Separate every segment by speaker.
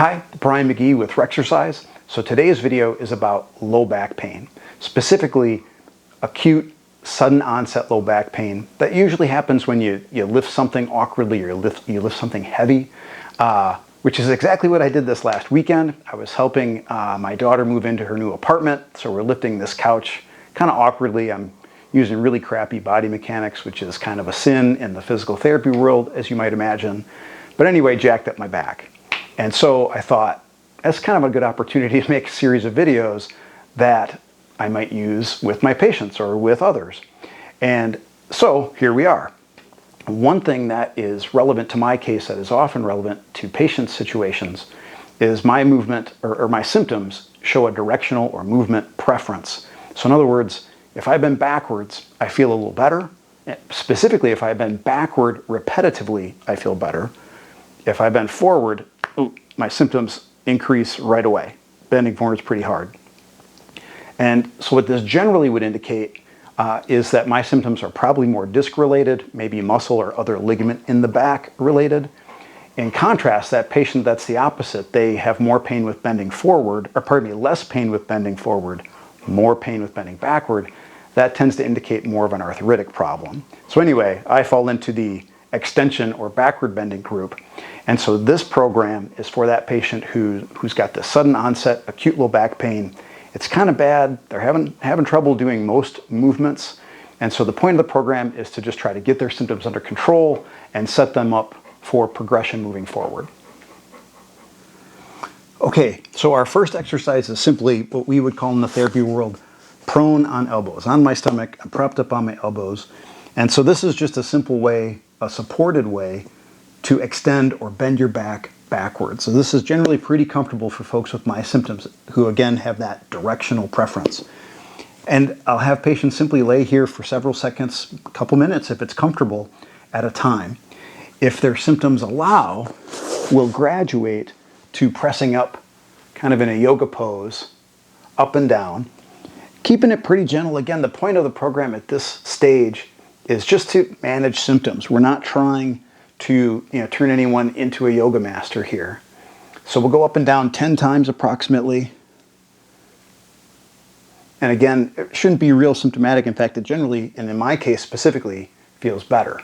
Speaker 1: Hi, Brian McGee with Rexercise. So today's video is about low back pain, specifically acute sudden onset low back pain that usually happens when you lift something awkwardly or you lift something heavy, which is exactly what I did this last weekend. I was helping my daughter move into her new apartment, so we're lifting this couch kind of awkwardly. I'm using really crappy body mechanics, which is kind of a sin in the physical therapy world, as you might imagine. But anyway, jacked up my back. And so I thought, that's kind of a good opportunity to make a series of videos that I might use with my patients or with others. And so here we are. One thing that is relevant to my case that is often relevant to patient situations is my movement or my symptoms show a directional or movement preference. So in other words, if I bend backwards, I feel a little better. Specifically, if I bend backward repetitively, I feel better. If I bend forward, my symptoms increase right away. Bending forward is pretty hard. And so what this generally would indicate is that my symptoms are probably more disc related, maybe muscle or other ligament in the back related. In contrast, that patient that's the opposite, they have more pain with bending forward, or pardon me, less pain with bending forward, more pain with bending backward. That tends to indicate more of an arthritic problem. So anyway, I fall into the extension or backward bending group. And so this program is for that patient who's got this sudden onset acute low back pain. It's kind of bad. They're having trouble doing most movements. And so the point of the program is to just try to get their symptoms under control and set them up for progression moving forward. Okay, so our first exercise is simply what we would call in the therapy world prone on elbows. On my stomach, I'm propped up on my elbows. And so this is just a simple way, a supported way to extend or bend your back backwards. So this is generally pretty comfortable for folks with my symptoms who again have that directional preference. And I'll have patients simply lay here for several seconds, a couple minutes if it's comfortable at a time. If their symptoms allow, we'll graduate to pressing up kind of in a yoga pose, up and down, keeping it pretty gentle. Again, the point of the program at this stage is just to manage symptoms. We're not trying to turn anyone into a yoga master here. So we'll go up and down 10 times approximately. And again, it shouldn't be real symptomatic. In fact, it generally, and in my case specifically, feels better.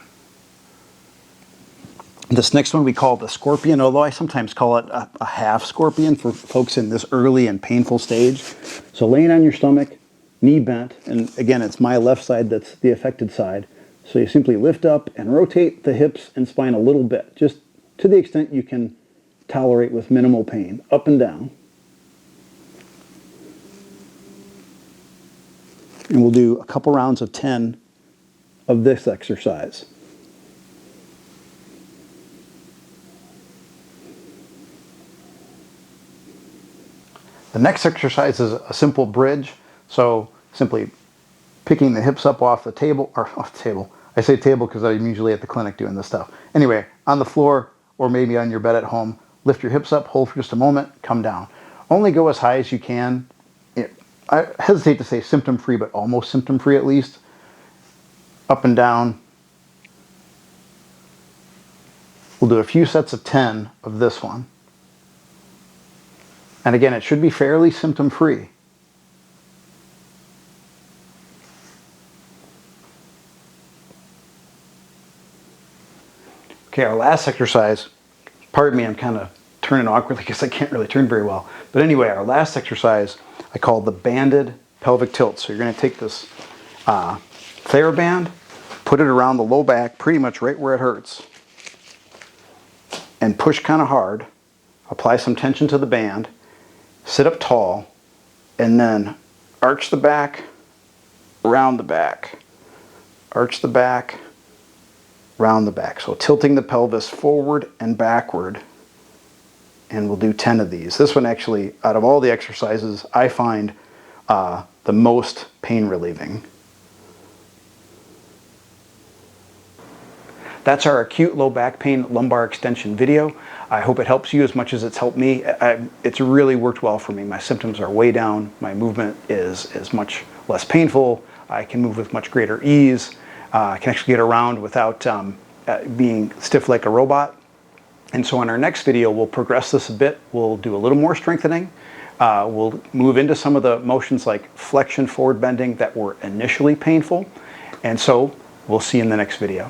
Speaker 1: This next one we call the scorpion, although I sometimes call it a half scorpion for folks in this early and painful stage. So laying on your stomach, knee bent, and again, it's my left side that's the affected side. So you simply lift up and rotate the hips and spine a little bit, just to the extent you can tolerate with minimal pain, up and down. And we'll do a couple rounds of 10 of this exercise. The next exercise is a simple bridge. So simply picking the hips up off the table, or off the table. I say table because I'm usually at the clinic doing this stuff. Anyway, on the floor or maybe on your bed at home, lift your hips up, hold for just a moment, come down. Only go as high as you can. I hesitate to say symptom-free, but almost symptom-free at least. Up and down. We'll do a few sets of 10 of this one. And again, it should be fairly symptom-free. Okay, our last exercise, pardon me, I'm kind of turning awkwardly because I can't really turn very well. But anyway, our last exercise I call the banded pelvic tilt. So you're going to take this TheraBand, put it around the low back, pretty much right where it hurts, and push kind of hard. Apply some tension to the band, sit up tall, and then arch the back, round the back, arch the back, round the back. So tilting the pelvis forward and backward. And we'll do 10 of these. This one actually, out of all the exercises, I find the most pain relieving. That's our acute low back pain lumbar extension video. I hope it helps you as much as it's helped me. It's really worked well for me. My symptoms are way down. My movement is much less painful. I can move with much greater ease. I can actually get around without being stiff like a robot. And so in our next video, we'll progress this a bit. We'll do a little more strengthening. We'll move into some of the motions like flexion, forward bending that were initially painful. And so we'll see you in the next video.